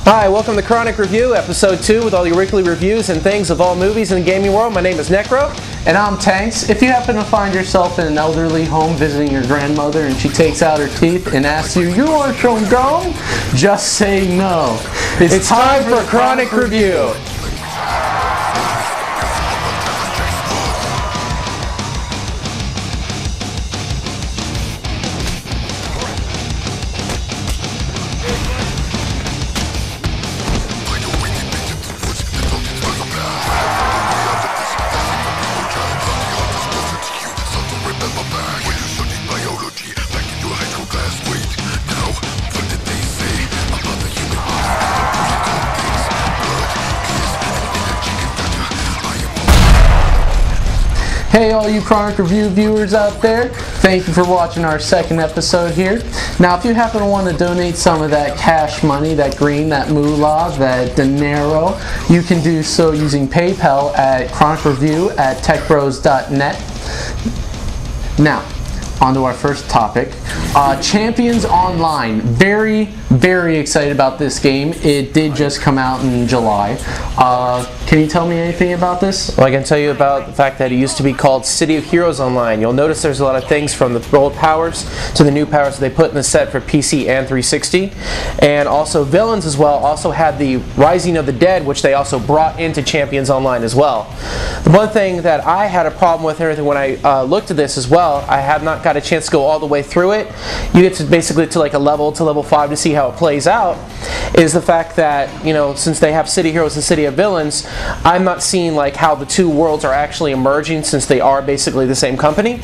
Hi, welcome to Chronic Review, Episode 2, with all your weekly reviews and things of all movies in the gaming world. My name is Necro. And I'm Tanks. If you happen to find yourself in an elderly home visiting your grandmother and she takes out her teeth and asks you, "You want some gum?" just say no. It's time for Chronic Review. Hey all you Chronic Review viewers out there, thank you for watching our second episode here. Now if you happen to want to donate some of that cash money, that green, that moolah, that dinero, you can do so using PayPal at chronicreview@techbros.net. Now, on to our first topic. Champions Online. Very excited about this game. It did just come out in July. Can you tell me anything about this? Well, I can tell you about the fact that it used to be called City of Heroes Online. You'll notice there's a lot of things from the old powers to the new powers that they put in the set for PC and 360. And also Villains as well also had the Rising of the Dead, which they also brought into Champions Online as well. The one thing that I had a problem with and everything when I looked at this as well, I have not got a chance to go all the way through it. You get to basically to like a level to level 5 to see how it plays out, is the fact that, you know, since they have City Heroes and City of Villains, I'm not seeing like how the two worlds are actually emerging since they are basically the same company.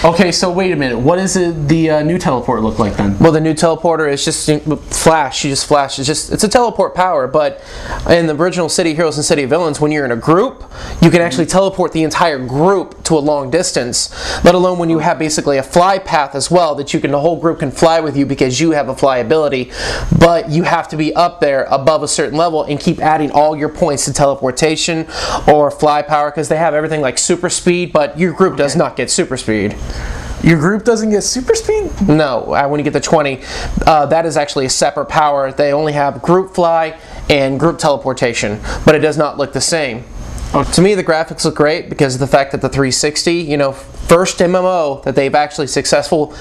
Okay, so wait a minute. What does the new teleport look like then? Well, the new teleporter is just flash. You just flash. It's a teleport power, but in the original City Heroes and City of Villains, when you're in a group, you can actually teleport the entire group to a long distance, let alone when you have basically a fly path as well, that the whole group can fly with you because you have a fly ability, but you have to be up there above a certain level and keep adding all your points to teleportation or fly power, because they have everything like super speed, but your group does not get super speed. Your group doesn't get super speed? No, when you get to 20, that is actually a separate power. They only have group fly and group teleportation, but it does not look the same. To me, the graphics look great because of the fact that the 360, you know, first MMO that they've actually successfully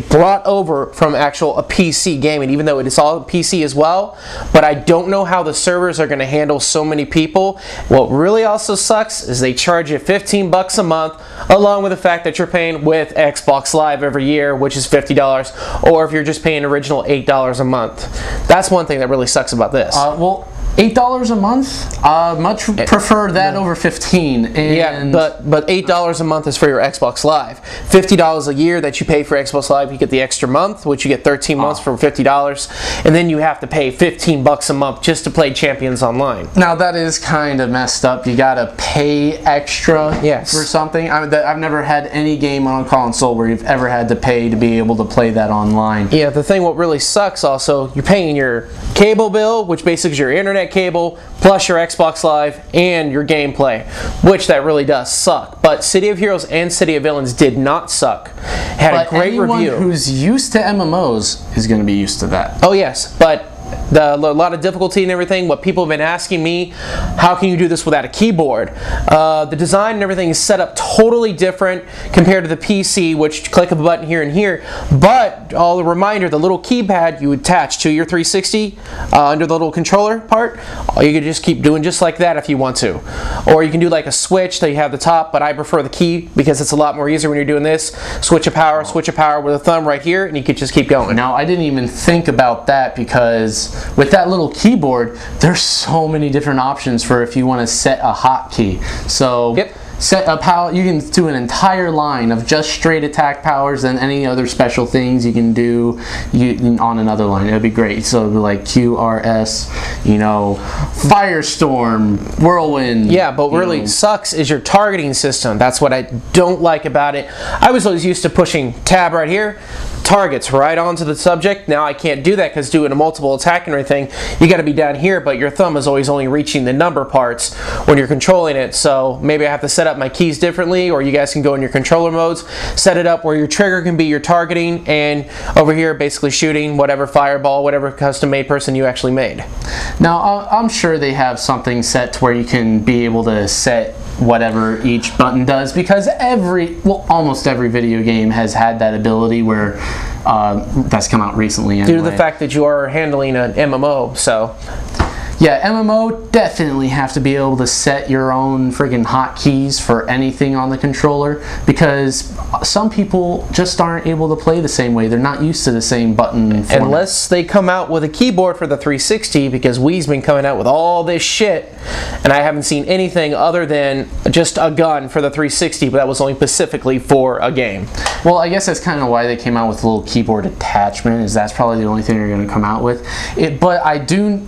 brought over from a PC gaming, even though it is all PC as well. But I don't know how the servers are going to handle so many people. What really also sucks is they charge you 15 bucks a month, along with the fact that you're paying with Xbox Live every year, which is $50, or if you're just paying original $8 a month. That's one thing that really sucks about this. Well, $8 a month? Much prefer that over 15. And yeah, but $8 a month is for your Xbox Live. $50 a year that you pay for Xbox Live, you get the extra month, which you get 13 months for $50, and then you have to pay 15 bucks a month just to play Champions Online. Now that is kind of messed up. You gotta pay extra for something. I've never had any game on a console where you've ever had to pay to be able to play that online. Yeah, the thing what really sucks also, you're paying your cable bill, which basically is your internet cable, plus your Xbox Live and your gameplay, which that really does suck. But City of Heroes and City of Villains did not suck. Had a great review. Anyone who's used to MMOs is going to be used to that. Oh yes, but a lot of difficulty and everything. What people have been asking me, how can you do this without a keyboard? The design and everything is set up totally different compared to the PC, which you click a button here and here. But all the reminder, the little keypad you attach to your 360 under the little controller part, you can just keep doing just like that if you want to. Or you can do like a switch that you have the top, but I prefer the key because it's a lot more easier when you're doing this. Switch a power with a thumb right here, and you can just keep going. Now, I didn't even think about that because with that little keyboard, there's so many different options for if you want to set a hotkey. So set a power, you can do an entire line of just straight attack powers and any other special things you can do on another line. It'd be great. So it'd be like QRS, you know, Firestorm, Whirlwind. Yeah, but what really sucks is your targeting system. That's what I don't like about it. I was always used to pushing tab right here, targets right onto the subject. Now I can't do that because doing a multiple attack and everything, you got to be down here, but your thumb is always only reaching the number parts when you're controlling it. So maybe I have to set up my keys differently, or you guys can go in your controller modes, set it up where your trigger can be your targeting, and over here basically shooting whatever fireball, whatever custom made person you actually made. Now I'm sure they have something set to where you can be able to set whatever each button does, because almost every video game has had that ability where that's come out recently anyway. Due to the fact that you are handling an MMO, so yeah, MMO definitely have to be able to set your own friggin' hotkeys for anything on the controller, because some people just aren't able to play the same way. They're not used to the same button format. Unless they come out with a keyboard for the 360, because Wii's been coming out with all this shit, and I haven't seen anything other than just a gun for the 360, but that was only specifically for a game. Well, I guess that's kind of why they came out with a little keyboard attachment, is that's probably the only thing they're going to come out with. But I do...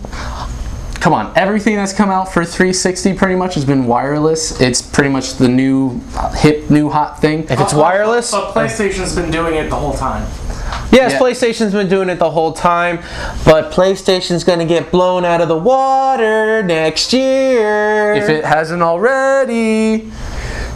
Come on, everything that's come out for 360 pretty much has been wireless. It's pretty much the new hip, new hot thing. If it's wireless... But PlayStation's been doing it the whole time. Yes, yeah. PlayStation's been doing it the whole time, but PlayStation's going to get blown out of the water next year. If it hasn't already.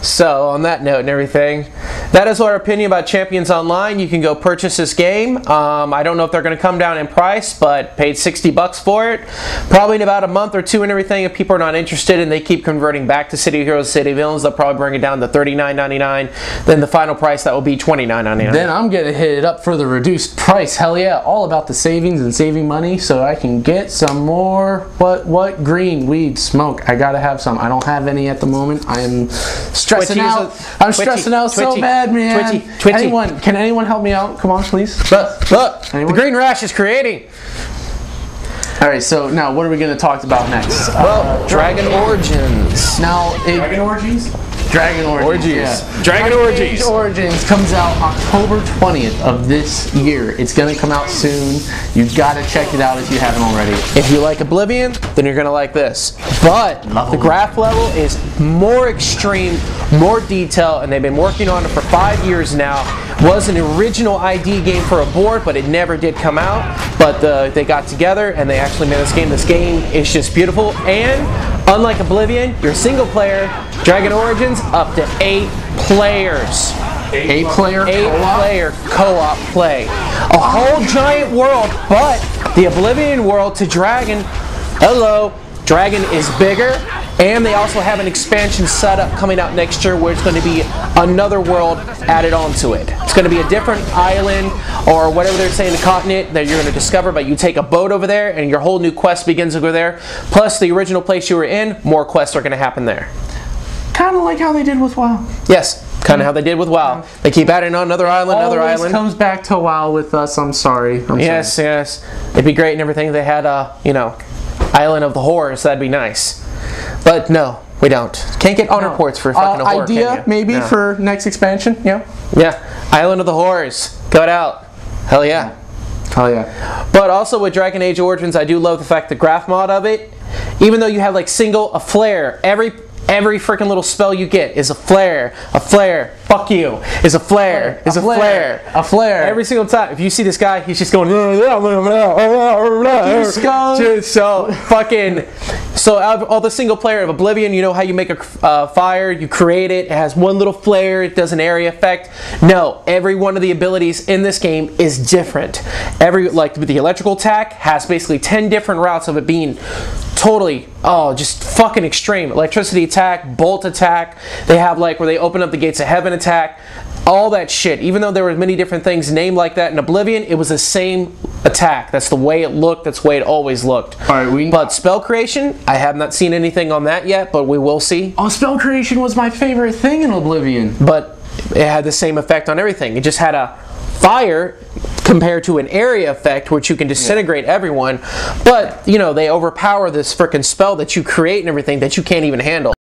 So, on that note and everything, that is our opinion about Champions Online. You can go purchase this game. I don't know if they're going to come down in price, but paid $60 for it. Probably in about a month or two and everything, if people are not interested and they keep converting back to City of Heroes, City of Villains, they'll probably bring it down to $39.99. Then the final price, that will be $29.99. Then I'm going to hit it up for the reduced price. Hell yeah, all about the savings and saving money so I can get some more, what green weed smoke. I got to have some. I don't have any at the moment. I am stressing out. I'm stressing out so bad, man. Twitchy. Can anyone help me out? Come on, please. Look, the green rash is creating. All right, so now what are we going to talk about next? Well, Dragon Origins. Now, Dragon Orgies? Dragon Orgies. Yeah. Dragon Orgies. Origins comes out October 20th of this year. It's going to come out soon. You've got to check it out if you haven't already. If you like Oblivion, then you're going to like this. But the graph level is more extreme, more detail, and they've been working on it for 5 years now. Was an original ID game for a board, but it never did come out. But they got together and they actually made this game. This game is just beautiful, and unlike Oblivion, you're single player. Dragon Origins up to 8 players. 8 player co-op play. A whole giant world, but the Oblivion world to Dragon, hello, Dragon is bigger, and they also have an expansion setup coming out next year where it's going to be another world added onto it. It's going to be a different island or whatever they're saying, the continent that you're going to discover, but you take a boat over there and your whole new quest begins over there. Plus the original place you were in, more quests are going to happen there. Kind of like how they did with WoW. Yes, kind of how they did with WoW. They keep adding on another island, another island. Always comes back to WoW with us. I'm sorry. Yes. It'd be great and everything. They had Island of the Horrors. That'd be nice. But no, we don't. Can't get honor ports for fucking a horror. Idea maybe for next expansion. Yeah. Yeah. Island of the Horrors. Got out. Hell yeah. Hell yeah. But also with Dragon Age Origins, I do love the fact the graph mod of it. Even though you have like a flare, every freaking little spell you get is a flare. A flare. Fuck you. Is a flare. Is a flare. A flare. Every single time. If you see this guy, he's just going. So out of all the single player of Oblivion, you know how you make a fire, you create it, it has one little flare, it does an area effect. No, every one of the abilities in this game is different. Like the electrical attack has basically 10 different routes of it being totally, just fucking extreme. Electricity attack, bolt attack, they have like where they open up the gates of heaven attack, all that shit. Even though there were many different things named like that in Oblivion, it was the same attack. That's the way it looked, that's the way it always looked. But spell creation, I have not seen anything on that yet, but we will see. Oh, spell creation was my favorite thing in Oblivion. But it had the same effect on everything. It just had a fire compared to an area effect which you can disintegrate everyone, but they overpower this frickin' spell that you create and everything that you can't even handle.